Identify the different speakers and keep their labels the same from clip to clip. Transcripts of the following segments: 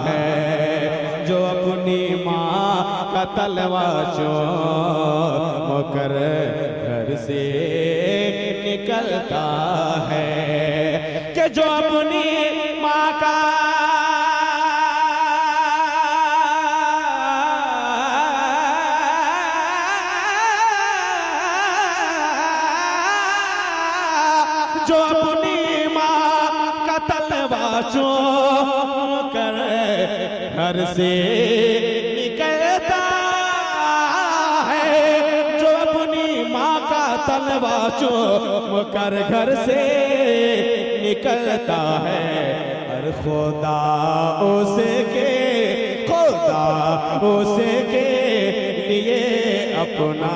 Speaker 1: है जो अपनी माँ का तलवा चूम कर घर से निकलता है, कि जो अपनी माँ का जो अपनी माँ का तलवा चूम कर घर से निकलता है, जो अपनी माँ का तलवा चूम कर घर से निकलता है। और खुदा उसके लिए अपना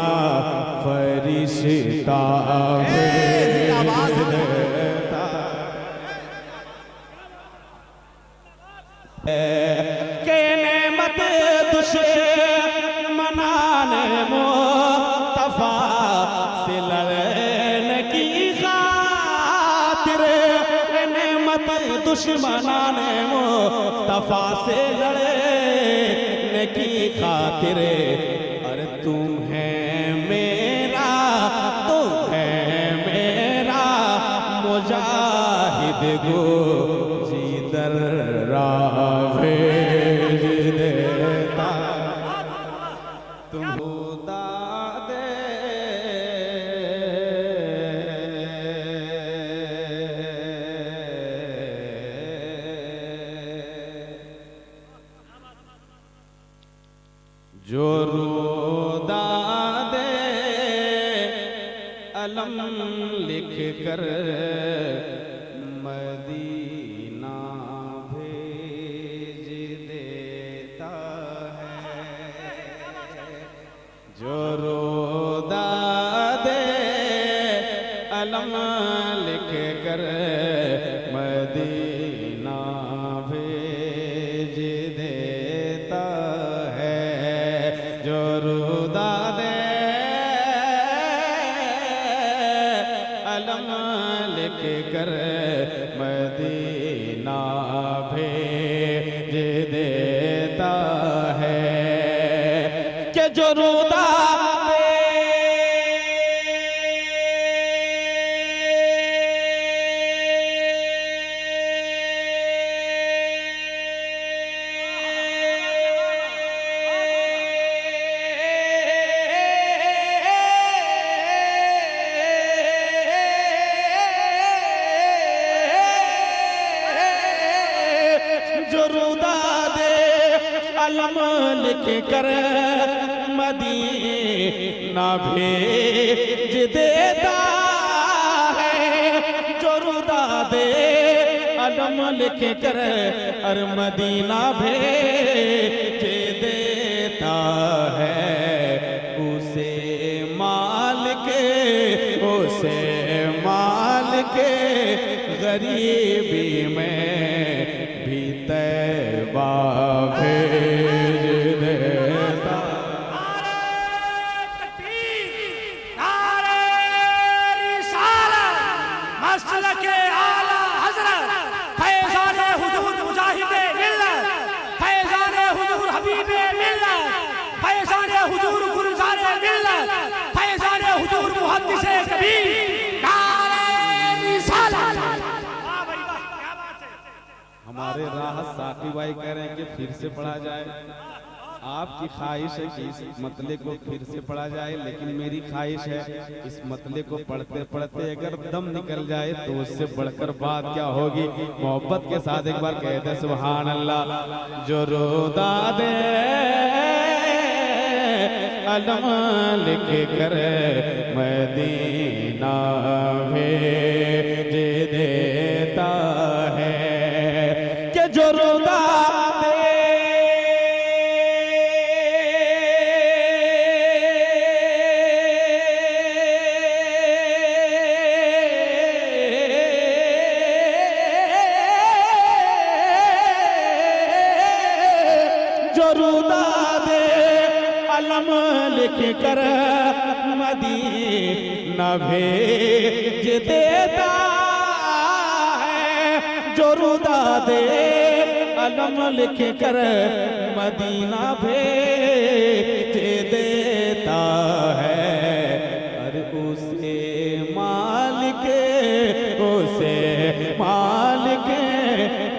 Speaker 1: फरिश्ता के नेमत दुश्मनाने मुस्तफा से लड़ने की खातिर, नेमत दुश्मनाने मुस्तफा से लड़ने की खातिर। और तुम है मेरा मुजाहिद गो जिधर राहे देता तुम खुदा दे। जो रोदा दे अलम लिख कर मदीना भेज देता है, जो रोदा दे अलम लिख कर मदीना भेज देता है, जो रोदा दे अलम लिख कर मदीना भेज देता है, कि जो रोदा जो रोदा दे अलम लिख कर मदीना भेज देता है, जो रोदा दे अलम लिख कर और मदीना भेज देता है। उसे माल के गरीबी में भी तैबा भेज देता।
Speaker 2: मसलके आला हज़रत फैज़ाने हुज़ूर मुजाहिदे मिल्लत, फैज़ाने हुज़ूर हबीबे मिल्लत, फैज़ाने हुज़ूर गुलज़ारे मिल्लत, फैज़ाने हुज़ूर मुहद्दिसे कबीर।
Speaker 1: हमारे राहत साकी भाई कह रहे हैं कि फिर से पढ़ा जाए। आपकी ख्वाहिश है कि इस मतले को फिर से पढ़ा जाए, लेकिन मेरी ख्वाहिश है इस मतले को पढ़ते पढ़ते अगर दम निकल जाए तो उससे बढ़कर बात क्या होगी। मोहब्बत के साथ एक बार कहते हैं सुभान अल्लाह। जो रोदा दे अलम लिख कर मदीना भेज देता है, कि जो रोदा अलम लिख कर मदीना भेज देता है, जो रुदा दे अलम लिख कर मदीना भेज देता है। अरे उसे मालिक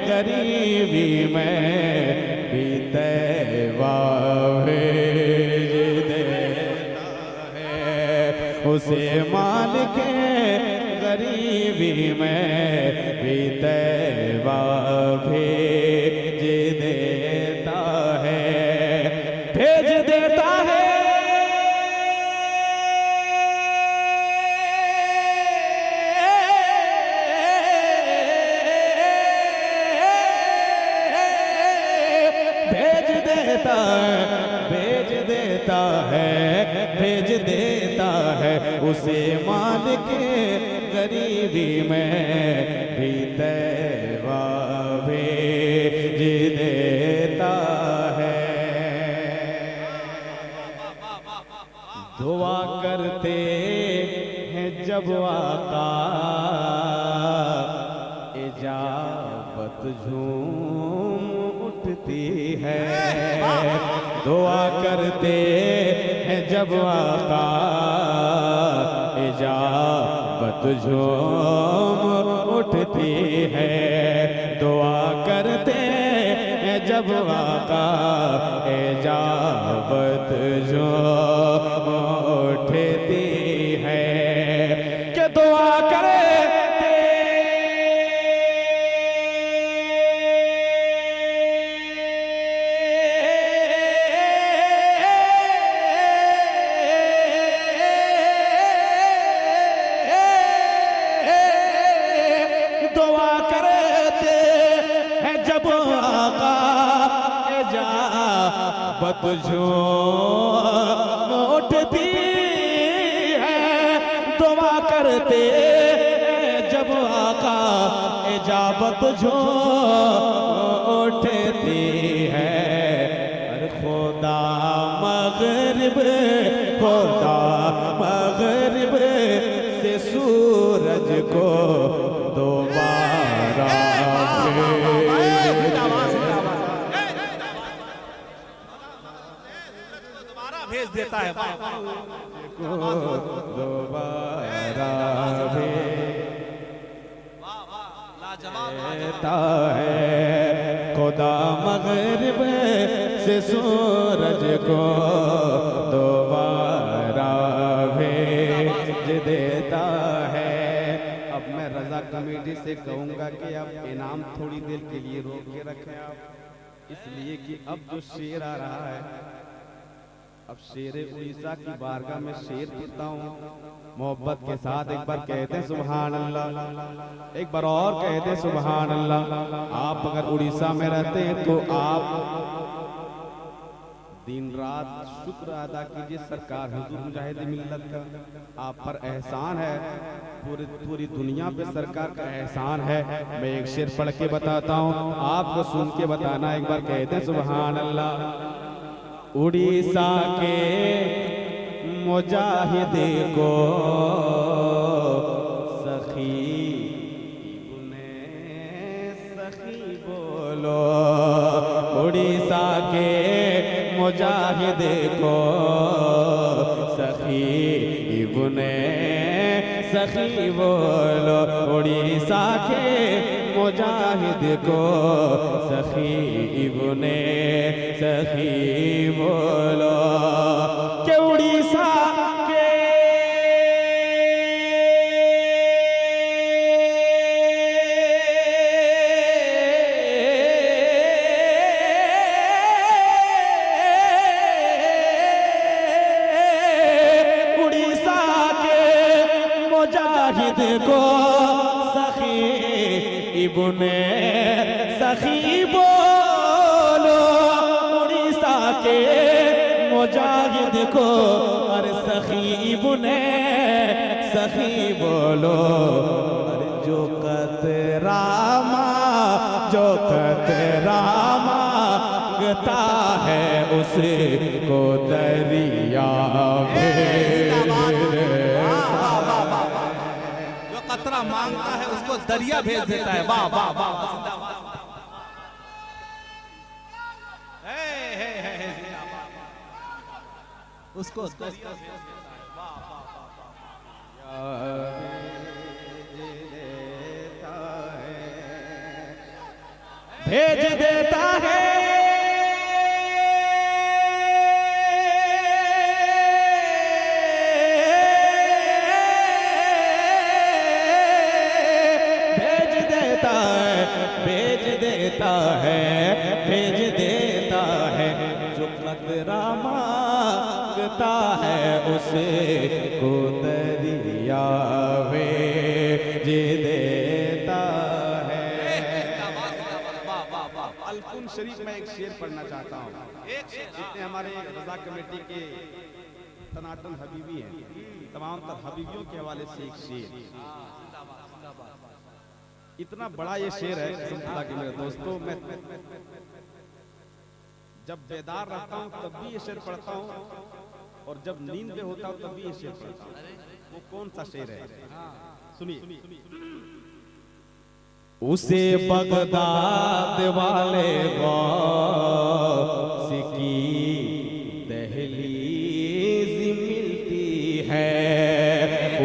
Speaker 1: गरीबी में भी तैवा भेज देता है। उसे मालिक गरीबी में भी तैवा भेज देता है, भेज देता है। भेज देता है उसे मालिक गरीबी में भी तैवा भेज देता है। दुआ करते हैं जब आका इजाबत झूम उठती है। दुआ करते हैं जब आका इजाबत झूम उठती है। दुआ करते हैं जब आका इजाबत झूम उठती है। कि दुआ करे झूम उठती है। दुआ करते जब आका इजाबत झूम उठती है। अरे खुदा मगरिब से सूरज को दोबारा
Speaker 2: भेज देता है,
Speaker 1: दोबारा देता है। खुदा मगरिब से सूरज को दोबारा भेज देता है। अब मैं रजा कमेटी से कहूँगा कि आप इनाम थोड़ी देर के लिए रोक के रखें आप, इसलिए कि अब जो शेर आ रहा है, अब शेरे उड़ीसा की बारगाह में शेर पढ़ता हूँ मोहब्बत के साथ। एक बार कहते हैं सुभान अल्लाह, एक बार और कहते हैं सुभान अल्लाह। आप अगर उड़ीसा में रहते हैं तो आप दिन रात शुक्र अदा कीजिए सरकार हुजूर मुजाहिद मिल्लत का। आप पर एहसान है, पूरी दुनिया पे सरकार का एहसान है। मैं एक शेर पढ़ के बताता हूँ, आपको सुन के बताना। एक बार कहते हैं सुभान अल्लाह। उड़ीसा के मुजाहिद को सखी बोलो। उड़ीसा के मुजाहिद को सखी बोलो। उड़ीसा के मुजाहिद को सखी बोलो। के उड़ीसा के मुजाहिद को सखी बोलो। उड़ीसा के मुजाहिद को अरे सखी बोलो। अरे जो कतरा मांगता है उसको दरिया
Speaker 2: कतरा मांगता है उसको दरिया भेज देता है। वाह वाह वाह। है उसको दरिया भेज देता है। वाह वाह
Speaker 1: भेज देता है भेज देता है जो कतरा मांगता है उसे को दरिया भेज देता है। अल-कुन शरीफ में एक शेर पढ़ना चाहता हूँ। जितने हमारे रजा कमेटी के तनातन हबीबी हैं, तमाम तर हबीबियों के हवाले से एक शेर। इतना बड़ा ये शेर है खुदा के मेरे दोस्तों, मैं जब बेदार रहता हूँ तब भी ये शेर पढ़ता हूँ और जब नींद में होता हूँ तब भी ये शेर पढ़ता हूँ। वो कौन सा शेर है सुनिए। उसे बगदाद वाले गौस की दहलीज मिलती है,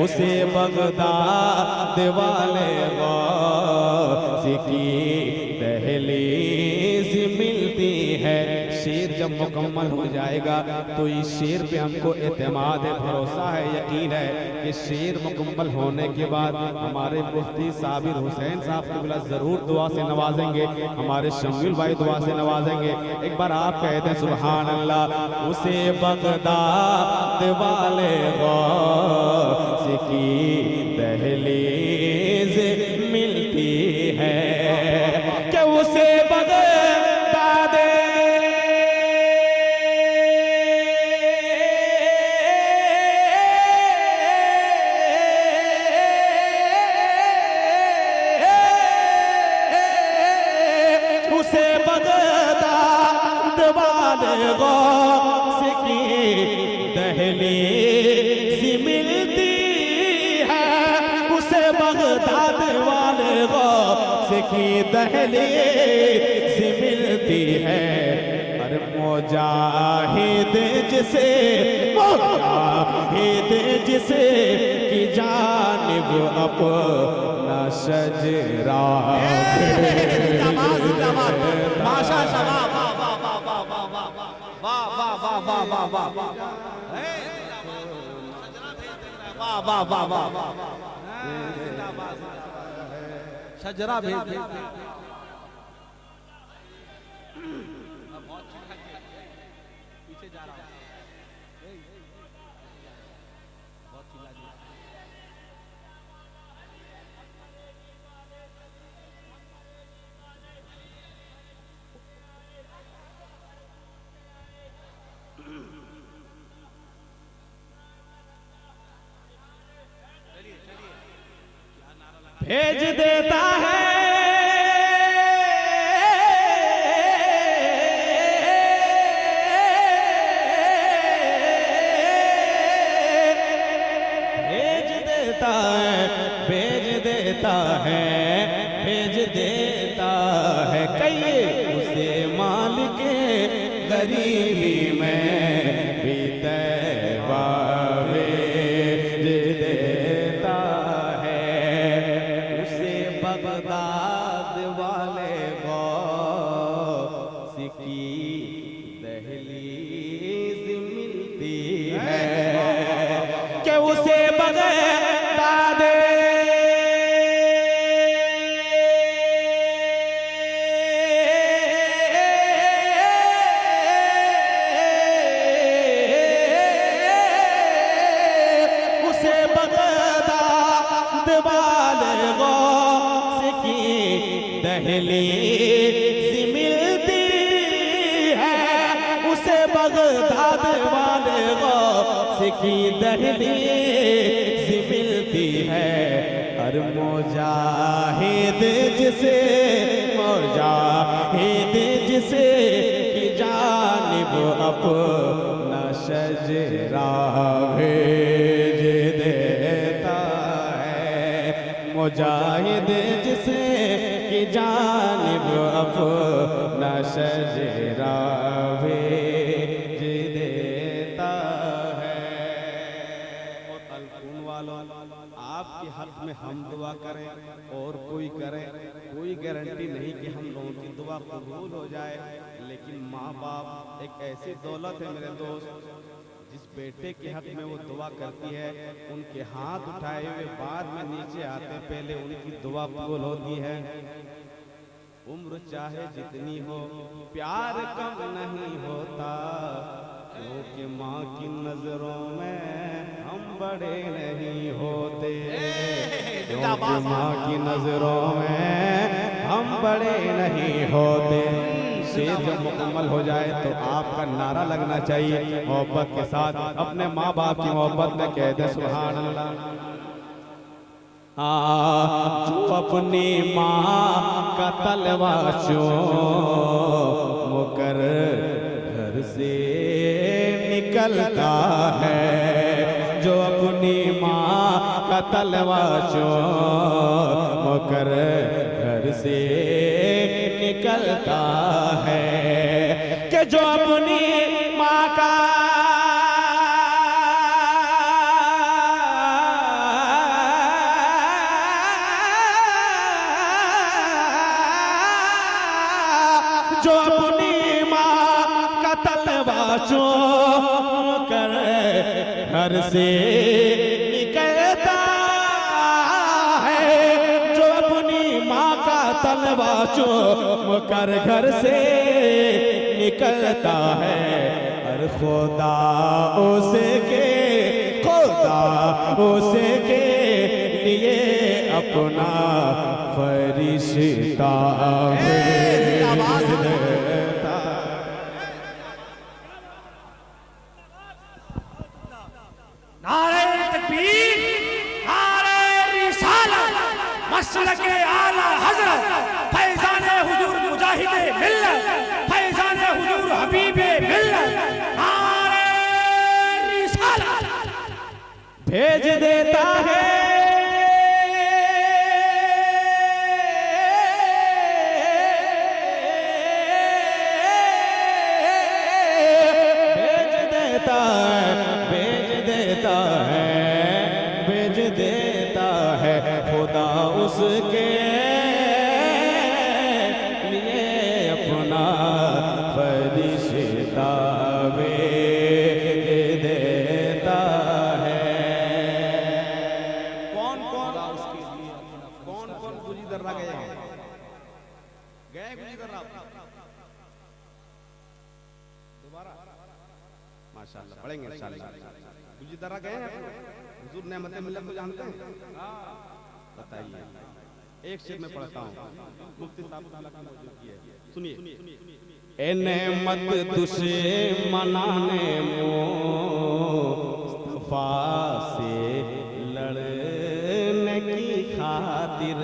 Speaker 1: उसे बगदाद वाले गौस की दहलीज मिलती है। शेर जब मुकम्मल हो जाएगा तो इस शेर पे हमको एतमाद है, भरोसा है, यकीन है कि शेर मुकम्मल होने के बाद हमारे मुफ्ती साबिर हुसैन साहब को बिला जरूर दुआ से नवाजेंगे, हमारे शमील भाई दुआ से नवाजेंगे। एक बार आप कह दें सुभान अल्लाह। उसे बगदाद वाले गौस की दहलीज मिलती है कि उसे बगदाद गौस की दहलीज मिलती है, उसे बगदाद वाले गौस की दहलीज मिलती है। अरे मुजाहिद जिसे की जानिब अपना शजरा
Speaker 2: शजरा भेज दे। पीछे जा रहा हूं, बहुत चिल्ला दिया।
Speaker 1: भेज देता है भेज देता है भेज देता है कहिए उसे माल के गरीबी में भी तैबा भेज देता है। उसे बगदाद वाले गौस की दहलीज मिलती है कि उसे बगदाद दहलीज मिलती है, उसे बगदाद वाले गौस की दहलीज मिलती है। हर मुजाहिद जिसे की जानिब अपना शजरा भेज देता है, मुजाहिद जिसे की जानिब अपना शजरा भेज उसमें हम दुआ करें और कोई करे, कोई गारंटी नहीं कि हम लोगों की दुआ कबूल हो जाए। लेकिन माँ बाप एक ऐसी दौलत है मेरे दोस्त, जिस बेटे के हक में वो दुआ करती है, उनके हाथ उठाए हुए बाद में नीचे आते, पहले उनकी दुआ कबूल होती है। उम्र चाहे जितनी हो प्यार कम नहीं होता, क्योंकि माँ की नजरों में हम बड़े नहीं होते, क्योंकि माँ की नजरों में हम बड़े नहीं होते। शेर जब मुकम्मल हो जाए तो आपका नारा लगना चाहिए मोहब्बत के साथ, अपने माँ बाप की मोहब्बत में कह दे सुभान अल्लाह। जो अपनी माँ का तलवा चूम कर घर से निकलता है, जो अपनी माँ का तलवा चूम कर घर से निकलता है, कि जो अपनी माँ का जो अपनी माँ का तलवा चूम कर घर से निकलता है, जो अपनी माँ का तलवा चूम कर घर से निकलता है। और खुदा उसे के लिए अपना फरिश्ता
Speaker 3: नारे तकबीर, नारे रिसालत, मसलके आला हजरत, फैज़ाने हुजूर मुजाहिदे मिल्लत, फैज़ाने हुजूर हबीबे मिल्लत, नारे रिसालत
Speaker 1: भेज देता है। भेज देता है खुदा उसके लिए अपना फरिश्ता भेज देता है। कौन गुजी दर्रा गए गुजी दर्रा दोबारा माशाल्लाह पढ़ेंगे इंशाल्लाह। गुजी दर्रा गए हैं हुजूर नेमतें मिल्लत को जानते हैं? बताइए। एक शेर में पढ़ता हूँ, मुफ्ती साहब सुनिए। ए नेमत दुश्मनाने मुस्तफा से लड़ने की खातिर,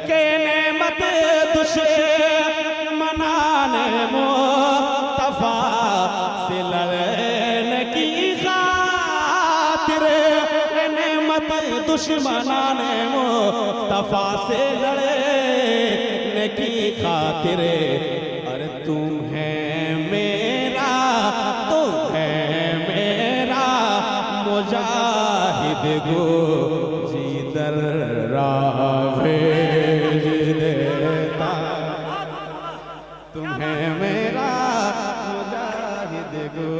Speaker 1: के नेमत दुश्मनाने मुस्तफा से लड़ने की खातिर, नेमत दुश्मनाने मुस्तफा से लड़ने की खातिर। और तुम है मेरा मुजाहिद गो जिधर भेज देता, तुम्हें मेरा मुजाहिद गो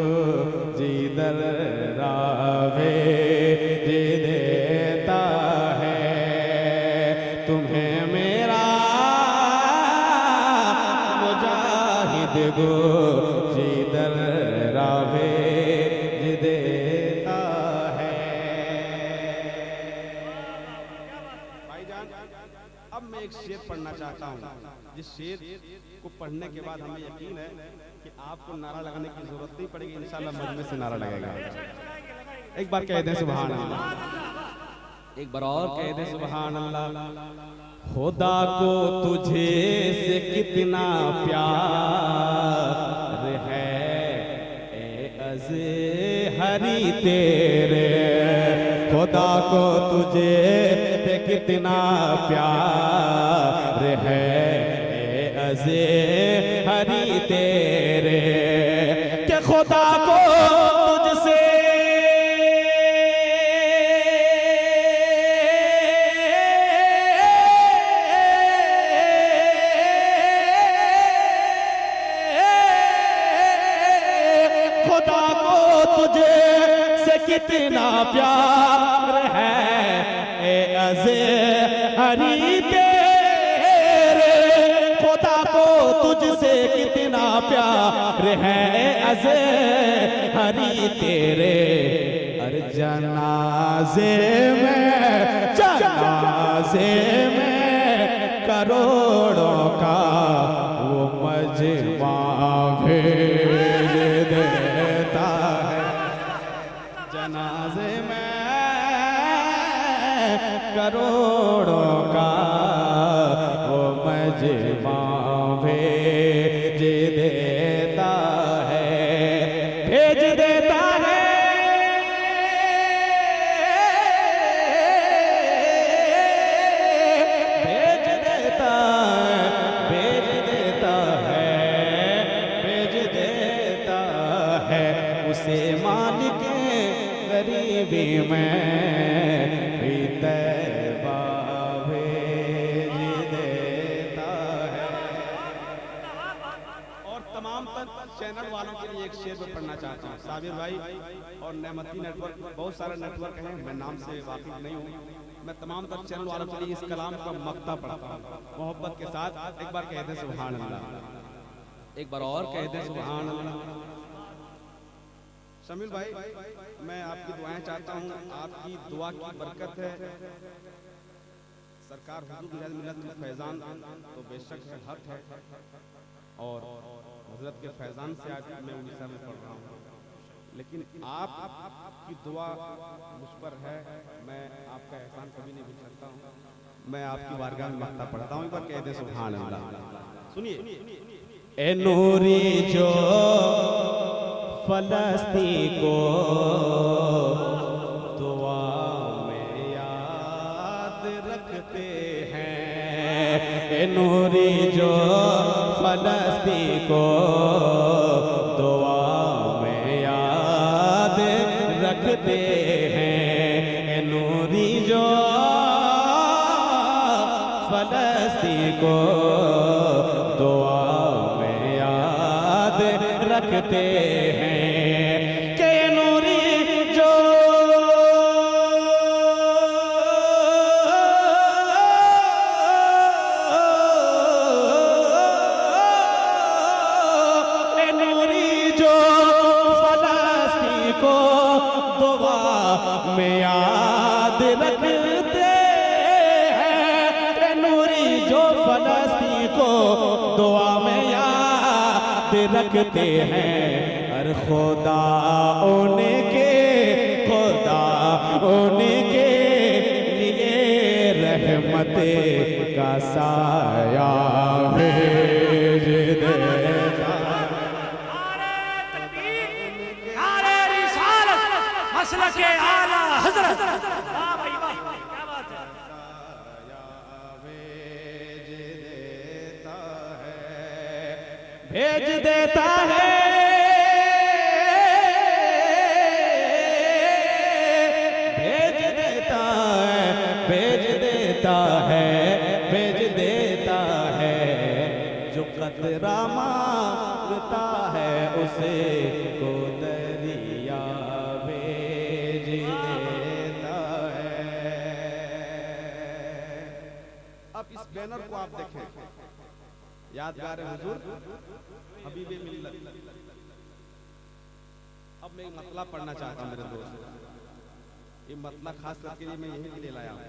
Speaker 1: जिधर भेज देता है, तुम्हें मेरा मुजाहिद गो जिधर भेज देता है। भाईजान, अब मैं एक शेर पढ़ना चाहता हूँ, जिस शेर को पढ़ने के बाद हमें यकीन है कि आपको नारा लगाने की जरूरत नहीं पड़ेगी, इंशाल्लाह मजमे से नारा लगेगा। एक बार कह दें सुभान अल्लाह, एक बार और कह दें सुभान अल्लाह। खुदा को तुझे से कितना प्यार है ए अज़हरी तेरे, खुदा को तुझे से कितना प्यार है ए अज़हरी तेरे, कि खुदा को तुझसे
Speaker 4: खुदा को तुझे से कितना प्यार है ए अज़हरी तेरे, खुदा को तुझसे कितना प्यार है अज़हरी तेरे। अरे जनाजे में करोड़ों का वो मजमा भेज देता है,
Speaker 1: जनाजे में
Speaker 4: करोड़ों का वो मजमा भेज देता है, भेज देता है। मालिक गरीबी में भी तैबा भेज देता है।
Speaker 1: और तमाम चैनल वालों के लिए एक शेर में पढ़ना चाहता हूँ। साबिर भाई और नेमती नेटवर्क, बहुत सारे नेटवर्क हैं, मैं नाम से वाकिफ नहीं हूँ। मैं तमाम चैनल वालों के लिए इस कलाम का मक्ता पढ़ता हूँ मोहब्बत के साथ। एक बार कह दे सुभान अल्लाह, एक बार और कह दे सुभान अल्लाह। शमील भाई, मैं आपकी दुआएं चाहता हूँ, आपकी दुआ की बरकत है। सरकार हुजूर मिलत फैजान तो बेशक है, हक है, और हजरत के फैजान से आज मैं उड़ीसा में पढ़ रहा हूँ, लेकिन आपकी दुआ मुझ पर है। मैं आपका एहसान कभी नहीं भूल सकता हूँ। मैं आपकी बारगाह में मक्ता पढ़ता हूँ, एक बार कह दे सुभान अल्लाह। सुनिए,
Speaker 4: ए नूरी जो फलस्तीन को दुआ में याद रखते हैं, ए नूरी जो फलस्तीन को दुआ में याद रखते हैं, ए नूरी जो फलस्तीन को दुआ में याद रखते हैं। में याद रखते हैं, नूरी जो फलस्तीन को दुआ में याद रखते हैं। अरे खुदा उनके लिए रहमत का साया भेज देता।
Speaker 3: मसलके आला हज़रत, वाह भाई वाह, क्या बात है।
Speaker 4: भेज देता है, भेज देता है, भेज देता है, भेज देता है। जो कतरा मांगता है उसे को दरिया भेज देता है।
Speaker 1: अब इस बैनर को आप देखें, यादगार हुजूर हबीबे मिल्लत। अब मैं मतलब पढ़ना चाहता हूँ मेरे दोस्त, ये मतलब खास करके लिए मैं यही के लिए लाया हूँ।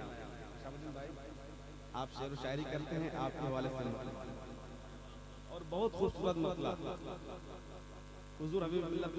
Speaker 1: आप शेर व शायरी करते हैं, आपके हवाले से और बहुत खूबसूरत मतलब हुजूर हबीबे मिल्लत को